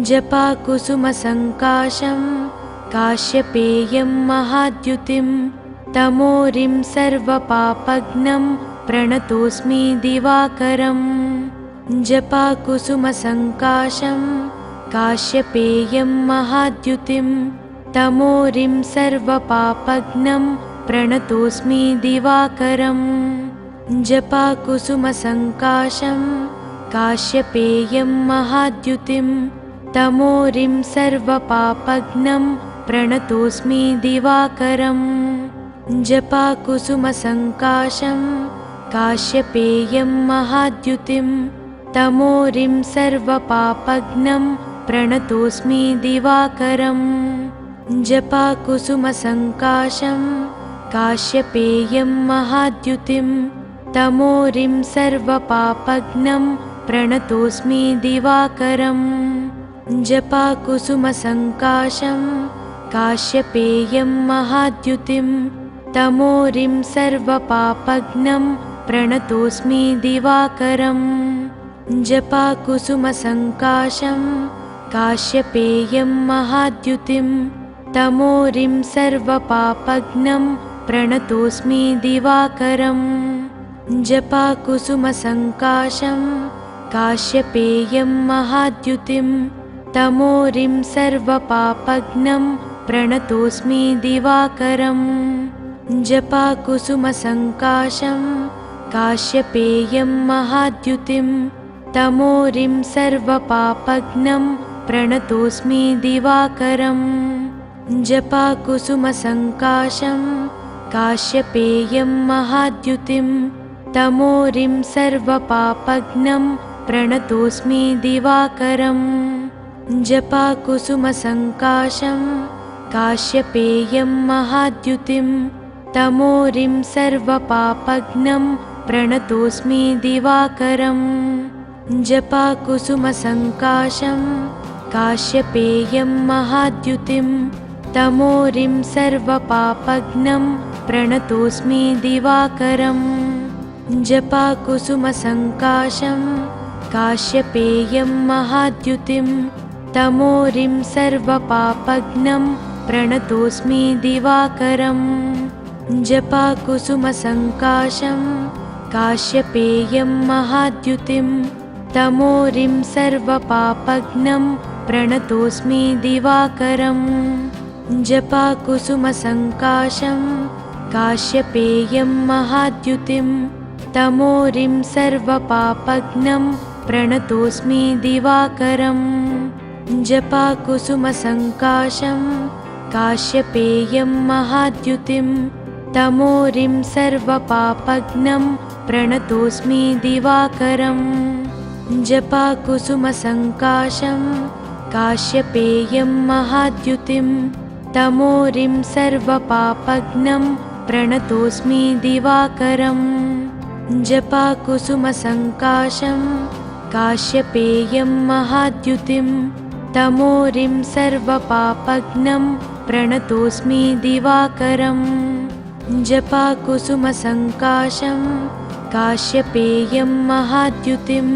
जपाकुसुमसङ्काशं काश्यपेयं महाद्युतिं तमोरिं सर्वपापघ्नं प्रणतोऽस्मि दिवाकरम् जपाकुसुमसङ्काशं काश्यपेयं महाद्युतिं तमोरिं सर्वपापघ्नं प्रणतोऽस्मि दिवाकरम् जपाकुसुमसङ्काशं काश्यपेयं महाद्युतिं तमोरिं सर्वपापघ्नं प्रणतोऽस्मि दिवाकरम् जपाकुसुमसङ्काशं काश्यपेयं महाद्युतिं तमोरिं सर्वपापघ्नं प्रणतोऽस्मि दिवाकरम् जपाकुसुमसङ्काशं काश्यपेयं महाद्युतिं तमोरिं सर्वपापघ्नं प्रणतोऽस्मि दिवाकरम् जपाकुसुमसङ्काशं काश्यपेयं महाद्युतिं तमोरिं सर्वपापघ्नं प्रणतोऽस्मि दिवाकरम् जपाकुसुमसङ्काशं काश्यपेयं महाद्युतिं तमोरिं सर्वपापघ्नं प्रणतोऽस्मि दिवाकरम् जपाकुसुमसङ्काशं काश्यपेयं महाद्युतिं तमोरिं सर्वपापघ्नं प्रणतोऽस्मि दिवाकरम् जपाकुसुमसङ्काशं काश्यपेयं महाद्युतिं तमोरिं सर्वपापघ्नं प्रणतोऽस्मि दिवाकरम् जपाकुसुमसङ्काशं काश्यपेयं महाद्युतिं तमोरिं सर्वपापघ्नं प्रणतोऽस्मि दिवाकरम् जपाकुसुमसङ्काशं काश्यपेयं महाद्युतिं तमोरिं सर्वपापघ्नं प्रणतोऽस्मि दिवाकरम् जपाकुसुमसङ्काशं काश्यपेयं महाद्युतिं तमोरिं सर्वपापघ्नं प्रणतोऽस्मि दिवाकरम् जपाकुसुमसङ्काशं काश्यपेयं महाद्युतिं तमोरिं सर्वपापघ्नं प्रणतोऽस्मि दिवाकरम् जपाकुसुमसङ्काशं काश्यपेयं महाद्युतिं तमोरिं सर्वपापघ्नं प्रणतोऽस्मि दिवाकरम् जपाकुसुमसङ्काशं काश्यपेयं महाद्युतिं तमोरिं सर्वपापघ्नं प्रणतोऽस्मि दिवाकरम् जपाकुसुमसङ्काशं काश्यपेयं महाद्युतिं तमोरिं सर्वपापघ्नं प्रणतोऽस्मि दिवाकरम् जपाकुसुमसङ्काशं काश्यपेयं महाद्युतिं तमोरिं सर्वपापघ्नं प्रणतोऽस्मि दिवाकरम् जपाकुसुमसङ्काशं काश्यपेयं महाद्युतिं तमोरिं सर्वपापघ्नं प्रणतोऽस्मि दिवाकरम् जपाकुसुमसङ्काशं काश्यपेयं महाद्युतिं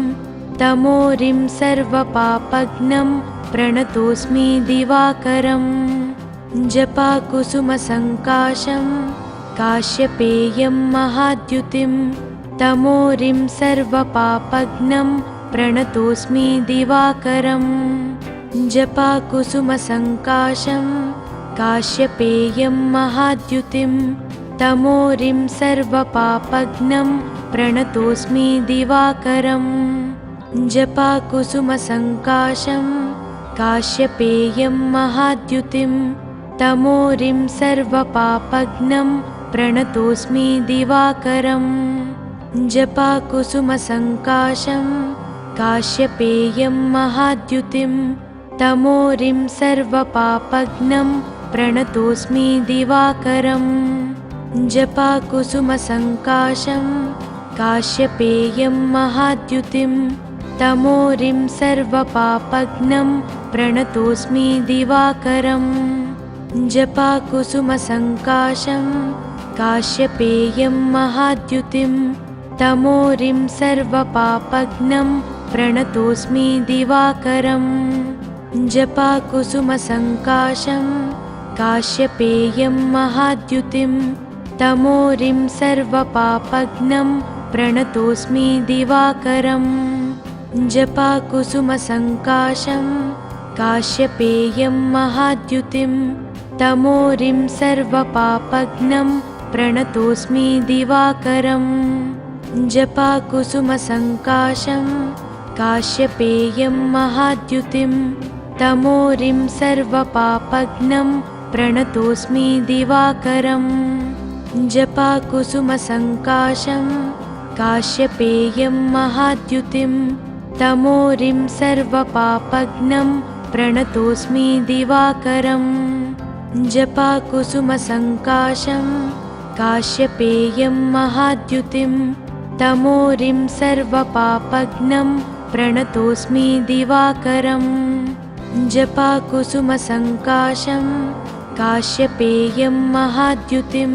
तमोरिं सर्वपापघ्नं प्रणतोऽस्मि दिवाकरम् जपाकुसुमसङ्काशं काश्यपेयं महाद्युतिं तमोरिं सर्वपापघ्नं प्रणतोऽस्मि दिवाकरम् जपाकुसुमसङ्काशं काश्यपेयं महाद्युतिं तमोरिं सर्वपापघ्नं प्रणतोऽस्मि दिवाकरम् जपाकुसुमसङ्काशं काश्यपेयं महाद्युतिं तमोरिं सर्वपापघ्नं प्रणतोऽस्मि दिवाकरम् जपाकुसुमसङ्काशं काश्यपेयं महाद्युतिं तमोरिं सर्वपापघ्नं प्रणतोऽस्मि दिवाकरम् जपाकुसुमसङ्काशं काश्यपेयं महाद्युतिं तमोरिं सर्वपापघ्नं प्रणतोऽस्मि दिवाकरम् जपाकुसुमसङ्काशं काश्यपेयं महाद्युतिं तमोरिं सर्वपापघ्नं प्रणतोऽस्मि दिवाकरम् जपाकुसुमसङ्काशं काश्यपेयं महाद्युतिं तमोरिं सर्वपापघ्नं प्रणतोऽस्मि दिवाकरम् जपाकुसुमसङ्काशं काश्यपेयं महाद्युतिं तमोरिं सर्वपापघ्नं प्रणतोऽस्मि दिवाकरम् जपाकुसुमसङ्काशं काश्यपेयं महाद्युतिं तमोरिं सर्वपापघ्नं प्रणतोऽस्मि दिवाकरम् जपाकुसुमसङ्काशं काश्यपेयं महाद्युतिं तमोरिं सर्वपापघ्नं प्रणतोऽस्मि दिवाकरम् जपाकुसुमसङ्काशं काश्यपेयं महाद्युतिं तमोरिं सर्वपापघ्नं प्रणतोऽस्मि दिवाकरम् जपाकुसुमसङ्काशं काश्यपेयं महाद्युतिं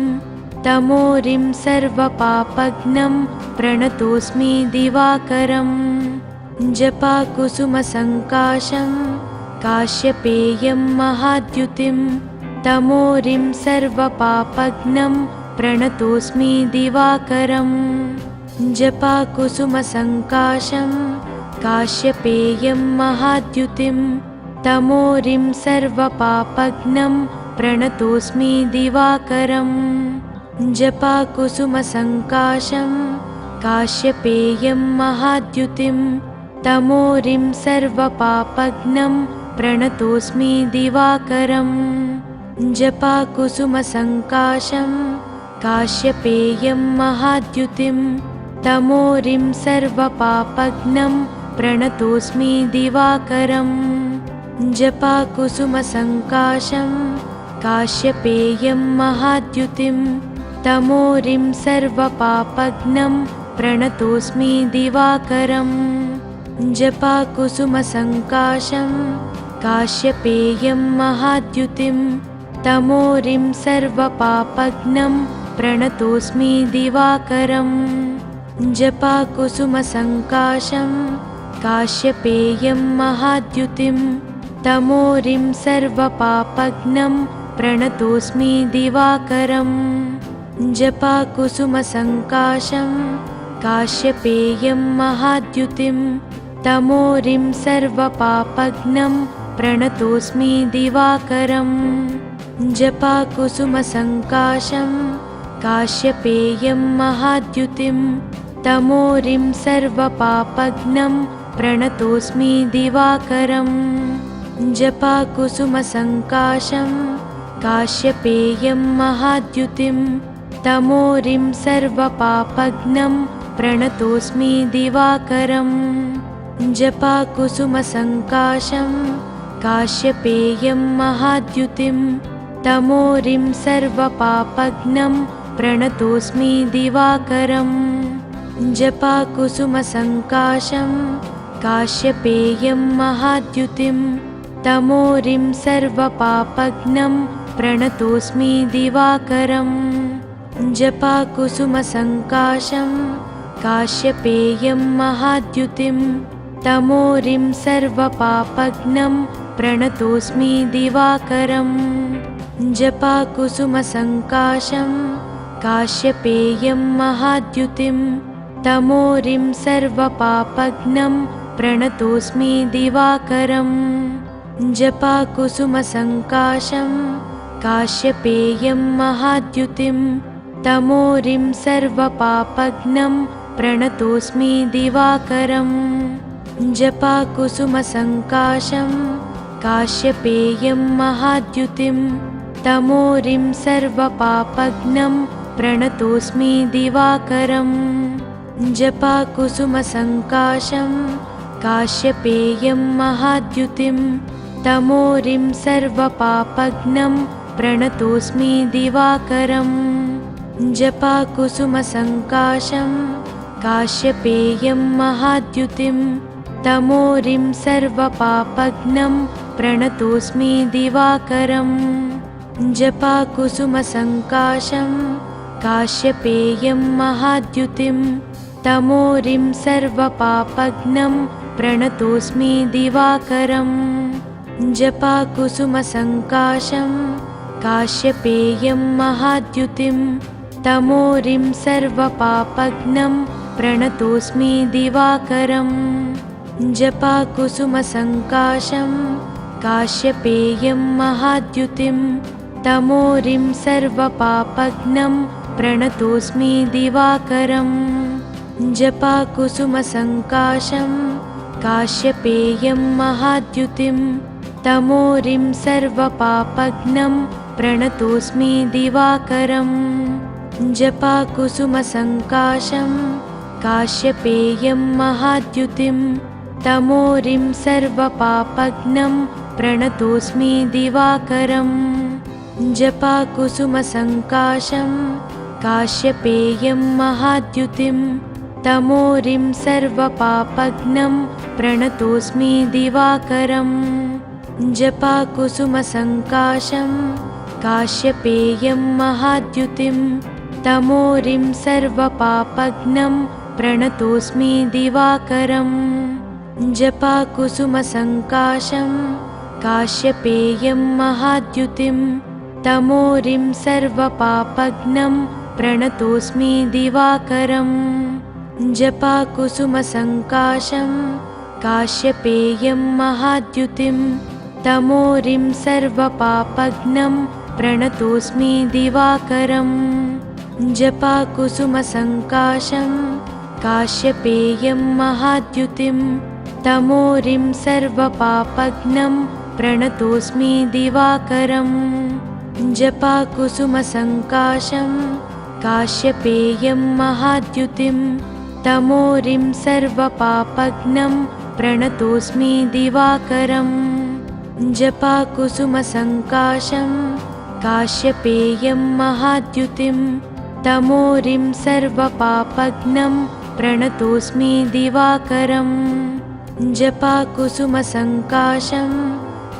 तमोरिं सर्वपापघ्नं प्रणतोऽस्मि दिवाकरम् जपाकुसुमसङ्काशं काश्यपेयं महाद्युतिं तमोरिं सर्वपापघ्नं प्रणतोऽस्मि दिवाकरम् जपाकुसुमसङ्काशं काश्यपेयं महाद्युतिं तमोरिं सर्वपापघ्नं प्रणतोऽस्मि दिवाकरम् जपाकुसुमसङ्काशं काश्यपेयं महाद्युतिं तमोरिं सर्वपापघ्नं प्रणतोऽस्मि दिवाकरम् जपाकुसुमसङ्काशं काश्यपेयं महाद्युतिं तमोरिं सर्वपापघ्नं प्रणतोऽस्मि दिवाकरम् जपाकुसुमसङ्काशं काश्यपेयं महाद्युतिं तमोरिं सर्वपापघ्नं प्रणतोऽस्मि दिवाकरम् जपाकुसुमसङ्काशं काश्यपेयं महाद्युतिं तमोरिं सर्वपापघ्नं प्रणतोऽस्मि दिवाकरम् जपाकुसुमसङ्काशं काश्यपेयं महाद्युतिं तमोरिं सर्वपापघ्नं प्रणतोऽस्मि दिवाकरम् जपाकुसुमसङ्काशं काश्यपेयं महाद्युतिं तमोरिं सर्वपापघ्नं प्रणतोऽस्मि दिवाकरम् जपाकुसुमसङ्काशं काश्यपेयं महाद्युतिं तमोरिं सर्वपापघ्नं प्रणतोऽस्मि दिवाकरम् जपाकुसुमसङ्काशं काश्यपेयं महाद्युतिं तमोरिं सर्वपापघ्नं प्रणतोऽस्मि दिवाकरम् जपाकुसुमसङ्काशं काश्यपेयं महाद्युतिं तमोरिं सर्वपापघ्नं प्रणतोऽस्मि दिवाकरम् जपाकुसुमसङ्काशं काश्यपेयं महाद्युतिं तमोरिं सर्वपापघ्नं प्रणतोऽस्मि दिवाकरम् जपाकुसुमसङ्काशं काश्यपेयं महाद्युतिं तमोरिं सर्वपापघ्नं प्रणतोऽस्मि दिवाकरम् जपाकुसुमसङ्काशं काश्यपेयं महाद्युतिं तमोरिं सर्वपापघ्नं प्रणतोऽस्मि दिवाकरम् जपाकुसुमसङ्काशं काश्यपेयं महाद्युतिं तमोरिं सर्वपापघ्नं प्रणतोऽस्मि दिवाकरम् जपाकुसुमसङ्काशं काश्यपेयं महाद्युतिं तमोरिं सर्वपापघ्नं प्रणतोऽस्मि दिवाकरम् जपाकुसुमसङ्काशं काश्यपेयं महाद्युतिं तमोरिं सर्वपापघ्नं प्रणतोऽस्मि दिवाकरम् जपाकुसुमसङ्काशं काश्यपेयं महाद्युतिं तमोरिं सर्वपापघ्नं प्रणतोऽस्मि दिवाकरम् जपाकुसुमसङ्काशं काश्यपेयं महाद्युतिं तमोरिं सर्वपापघ्नं प्रणतोऽस्मि दिवाकरम् जपाकुसुमसङ्काशं काश्यपेयं महाद्युतिं तमोरिं सर्वपापघ्नं प्रणतोऽस्मि दिवाकरम् जपाकुसुमसङ्काशं काश्यपेयं महाद्युतिं तमोरिं सर्वपापघ्नं प्रणतोऽस्मि दिवाकरम् जपाकुसुमसङ्काशं काश्यपेयं महाद्युतिं तमोरिं सर्वपापघ्नं प्रणतोऽस्मि दिवाकरम् जपाकुसुमसङ्काशं काश्यपेयं महाद्युतिं तमोरिं सर्वपापघ्नं प्रणतोऽस्मि दिवाकरम् जपाकुसुमसङ्काशं काश्यपेयं महाद्युतिं तमोरिं सर्वपापघ्नं प्रणतोऽस्मि दिवाकरम् जपाकुसुमसङ्काशं काश्यपेयं महाद्युतिं तमोरिं सर्वपापघ्नं प्रणतोऽस्मि दिवाकरम् जपाकुसुमसङ्काशं काश्यपेयं महाद्युतिं तमोरिं सर्वपापघ्नं प्रणतोऽस्मि दिवाकरम् जपाकुसुमसङ्काशं काश्यपेयं महाद्युतिं तमोरिं सर्वपापघ्नं प्रणतोऽस्मि दिवाकरम् जपाकुसुमसङ्काशं काश्यपेयं महाद्युतिं तमोरिं सर्वपापघ्नं प्रणतोऽस्मि दिवाकरम् जपाकुसुमसङ्काशं काश्यपेयं महाद्युतिं तमोरिं सर्वपापघ्नं प्रणतोऽस्मि दिवाकरम् जपाकुसुमसङ्काशं काश्यपेयं महाद्युतिं तमोरिं सर्वपापघ्नं प्रणतोऽस्मि दिवाकरम् जपाकुसुमसङ्काशं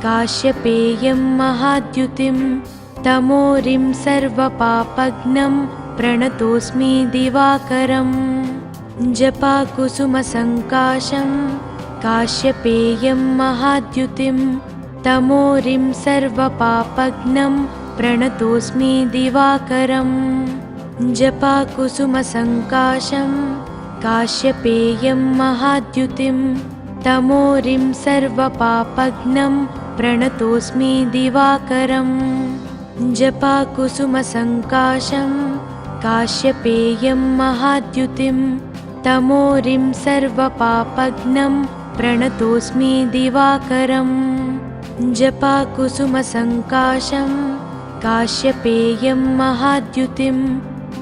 काश्यपेयं महाद्युतिं तमोरिं सर्वपापघ्नं प्रणतोऽस्मि दिवाकरम् जपाकुसुमसङ्काशं काश्यपेयं महाद्युतिं तमोरिं सर्वपापघ्नं प्रणतोऽस्मि दिवाकरम् जपाकुसुमसङ्काशं काश्यपेयं महाद्युतिं तमोरिं सर्वपापघ्नं प्रणतोऽस्मि दिवाकरम् जपाकुसुमसङ्काशं काश्यपेयं महाद्युतिं तमोरिं सर्वपापघ्नं प्रणतोऽस्मि दिवाकरम् जपाकुसुमसङ्काशं काश्यपेयं महाद्युतिं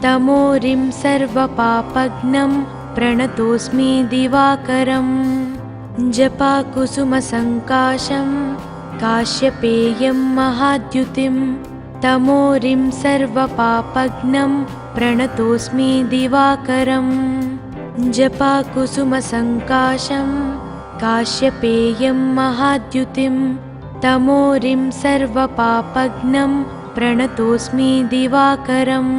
तमोरिं सर्वपापघ्नं प्रणतोऽस्मि दिवाकरम् जपाकुसुमसङ्काशं काश्यपेयं महाद्युतिं तमोरिं सर्वपापघ्नं प्रणतोऽस्मि दिवाकरम् जपाकुसुमसङ्काशं काश्यपेयं महाद्युतिं तमोरिं सर्वपापघ्नं प्रणतोऽस्मि दिवाकरम्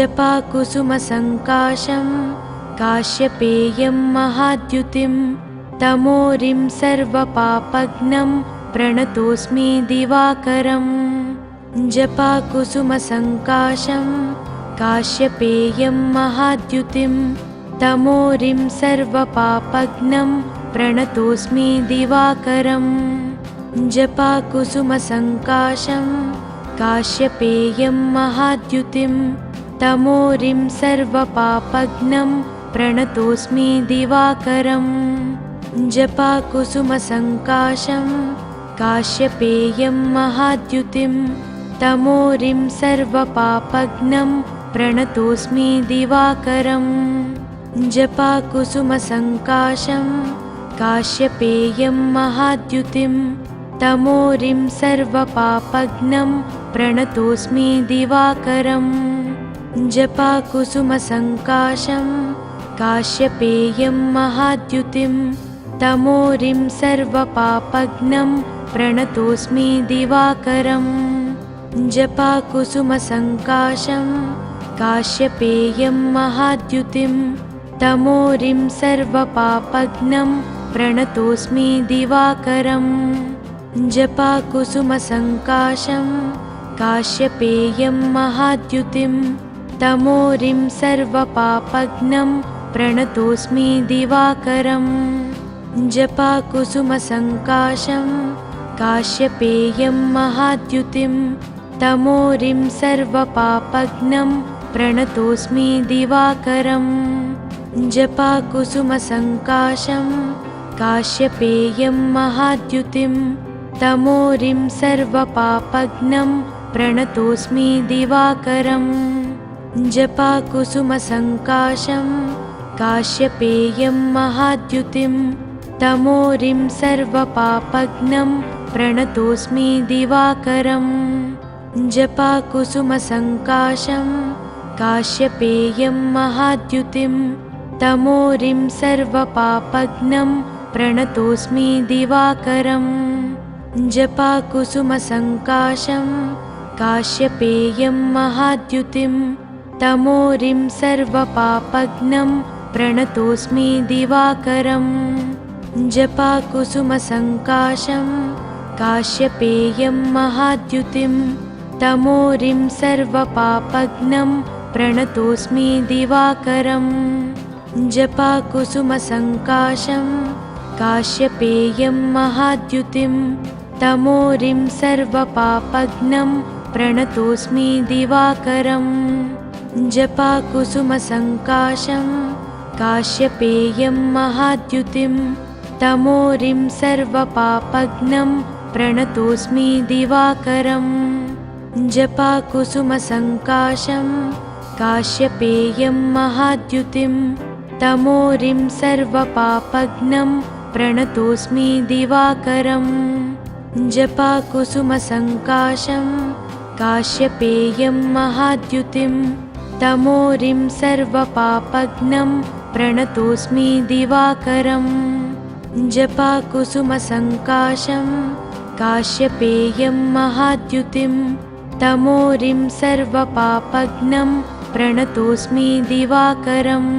जपाकुसुमसङ्काशं काश्यपेयं महाद्युतिं तमोरिं सर्वपापघ्नं प्रणतोऽस्मि दिवाकरम् जपाकुसुमसङ्काशं काश्यपेयं महाद्युतिं तमोरिं सर्वपापघ्नं प्रणतोऽस्मि दिवाकरम् जपाकुसुमसङ्काशं काश्यपेयं महाद्युतिं तमोरिं सर्वपापघ्नं प्रणतोऽस्मि दिवाकरम् जपाकुसुमसङ्काशं काश्यपेयं महाद्युतिं तमोरिं सर्वपापघ्नं प्रणतोऽस्मि दिवाकरम् जपाकुसुमसङ्काशं काश्यपेयं महाद्युतिं तमोरिं सर्वपापघ्नं प्रणतोऽस्मि दिवाकरम् जपाकुसुमसङ्काशं काश्यपेयं महाद्युतिं तमोरिं सर्वपापघ्नं प्रणतोऽस्मि दिवाकरम् जपाकुसुमसङ्काशं काश्यपेयं महाद्युतिं तमोरिं सर्वपापघ्नं प्रणतोऽस्मि दिवाकरम् जपाकुसुमसङ्काशं काश्यपेयं महाद्युतिं तमोरिं सर्वपापघ्नं प्रणतोऽस्मि दिवाकरम् जपाकुसुमसङ्काशं काश्यपेयं महाद्युतिं तमोरिं सर्वपापघ्नं प्रणतोऽस्मि दिवाकरम् जपाकुसुमसङ्काशं काश्यपेयं महाद्युतिं तमोरिं सर्वपापघ्नं प्रणतोऽस्मि दिवाकरम् जपाकुसुमसङ्काशं काश्यपेयं महाद्युतिं तमोरिं सर्वपापघ्नं प्रणतोऽस्मि दिवाकरम् जपाकुसुमसङ्काशं काश्यपेयं महाद्युतिं तमोरिं सर्वपापघ्नं प्रणतोऽस्मि दिवाकरम् जपाकुसुमसङ्काशं काश्यपेयं महाद्युतिं तमोरिं सर्वपापघ्नं प्रणतोऽस्मि दिवाकरम् जपाकुसुमसङ्काशं काश्यपेयं महाद्युतिं तमोरिं सर्वपापघ्नं प्रणतोऽस्मि दिवाकरम् जपाकुसुमसङ्काशं काश्यपेयं महाद्युतिं तमोरिं सर्वपापघ्नं प्रणतोऽस्मि दिवाकरम् जपाकुसुमसङ्काशं काश्यपेयं महाद्युतिं तमोरिं सर्वपापघ्नं प्रणतोऽस्मि दिवाकरम् जपाकुसुमसङ्काशं काश्यपेयं महाद्युतिं तमोरिं सर्वपापघ्नं प्रणतोऽस्मि दिवाकरम् जपाकुसुमसङ्काशं काश्यपेयं महाद्युतिं तमोरिं सर्वपापघ्नं प्रणतोऽस्मि दिवाकरम् जपाकुसुमसङ्काशं काश्यपेयं महाद्युतिं तमोरिं सर्वपापघ्नं प्रणतोऽस्मि दिवाकरम्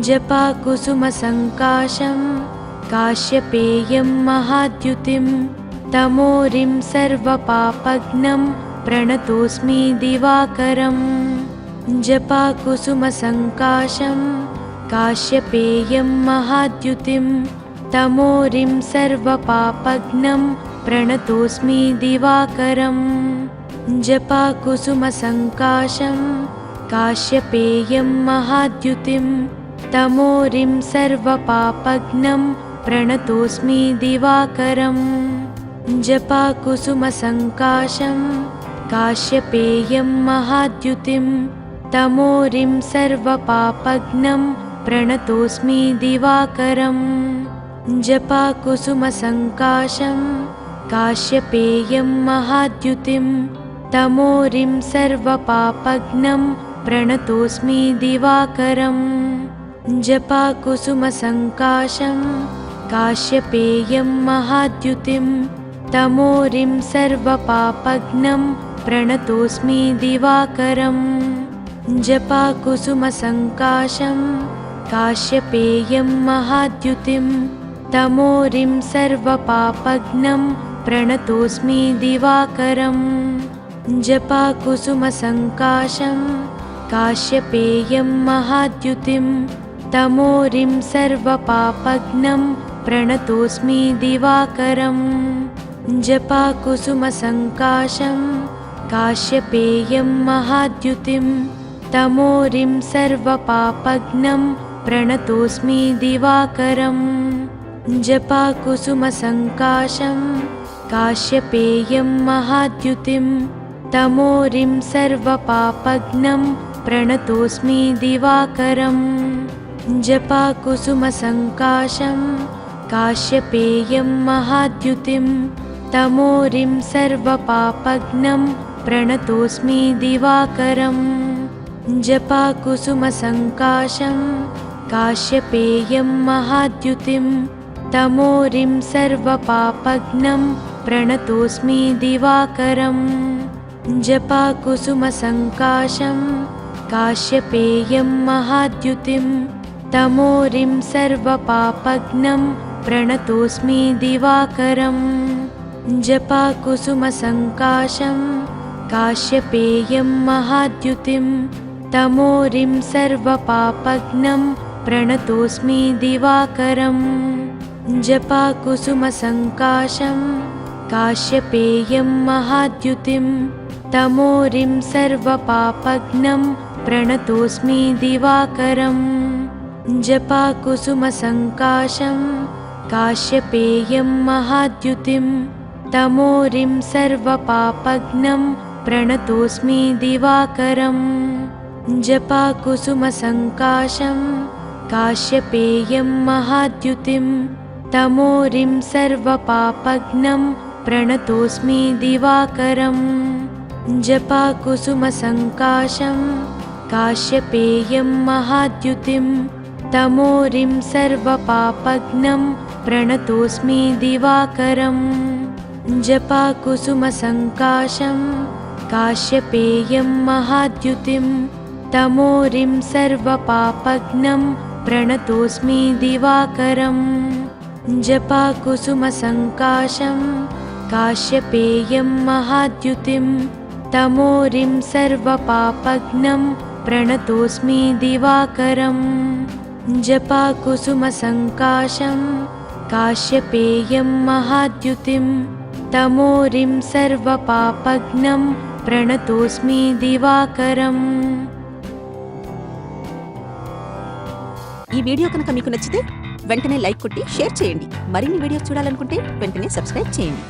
जपाकुसुमसङ्काशं काश्यपेयं महाद्युतिं तमोरिं सर्वपापघ्नं प्रणतोऽस्मि दिवाकरम् जपाकुसुमसङ्काशं काश्यपेयं महाद्युतिं तमोरिं सर्वपापघ्नं प्रणतोऽस्मि दिवाकरम् जपाकुसुमसङ्काशं काश्यपेयं महाद्युतिं तमोरिं सर्वपापघ्नं प्रणतोऽस्मि दिवाकरम् जपाकुसुमसङ्काशं काश्यपेयं महाद्युतिं तमोरिं सर्वपापघ्नं प्रणतोऽस्मि दिवाकरम् जपाकुसुमसङ्काशं काश्यपेयं महाद्युतिं तमोरिं सर्वपापघ्नं प्रणतोऽस्मि दिवाकरम् जपाकुसुमसङ्काशं काश्यपेयं महाद्युतिं तमोरिं सर्वपापघ्नं प्रणतोऽस्मि दिवाकरम् जपाकुसुमसङ्काशं काश्यपेयं महाद्युतिं तमोरिं सर्वपापघ्नं प्रणतोऽस्मि दिवाकरम् जपाकुसुमसङ्काशं काश्यपेयं महाद्युतिं तमोरिं सर्वपापघ्नं प्रणतोऽस्मि दिवाकरम् जपाकुसुमसङ्काशं काश्यपेयं महाद्युतिं तमोरिं सर्वपापघ्नं प्रणतोऽस्मि दिवाकरम् जपाकुसुमसङ्काशं काश्यपेयं महाद्युतिं तमोरिं सर्वपापघ्नं प्रणतोऽस्मि दिवाकरम् जपाकुसुमसङ्काशं काश्यपेयं महाद्युतिं तमोरिं सर्वपापघ्नं प्रणतोऽस्मि दिवाकरम् जपाकुसुमसङ्काशं काश्यपेयं महाद्युतिं तमोरिं सर्वपापघ्नं प्रणतोऽस्मि दिवाकरम् जपाकुसुमसङ्काशं काश्यपेयं महाद्युतिं तमोरिं सर्वपापघ्नं प्रणतोऽस्मि दिवाकरम् जपाकुसुमसङ्काशं काश्यपेयं महाद्युतिं तमोरिं सर्वपापघ्नं प्रणतोऽस्मि दिवाकरम् जपाकुसुमसङ्काशं काश्यपेयं महाद्युतिं तमोरिं सर्वपापघ्नं प्रणतोऽस्मि दिवाकरम् जपाकुसुमसङ्काशं काश्यपेयं महाद्युतिं तमोरिं सर्वपापघ्नं प्रणतोऽस्मि दिवाकरम् जपाकुसुमसङ्काशं काश्यपेयं महाद्युतिं तमोरिं सर्वपापघ्नं प्रणतोऽस्मि दिवाकरम् जपाकुसुमसङ्काशं काश्यपेयं महाद्युतिं तमोरिं सर्वपापघ्नं प्रणतोऽस्मि दिवाकरम् जपाकुसुमसङ्काशं काश्यपेयं महाद्युतिं तमोरिं सर्वपापघ्नं प्रणतोऽस्मि दिवाकरम् जपाकुसुमसङ्काशं काश्यपेयं महाद्युतिं तमोरिं सर्वपापघ्नं प्रणतोऽस्मि दिवाकरम् जपाकुसुमसङ्काशं काश्यपेयं महाद्युतिं तमोरिं सर्वपापघ्नं प्रणतोऽस्मि दिवाकरम्। ఈ వీడియో కనుక మీకు నచ్చితే వెంటనే లైక్ కొట్టి షేర్ చేయండి. మరిన్ని వీడియోస్ చూడాలనుకుంటే వెంటనే సబ్స్క్రైబ్ చేయండి.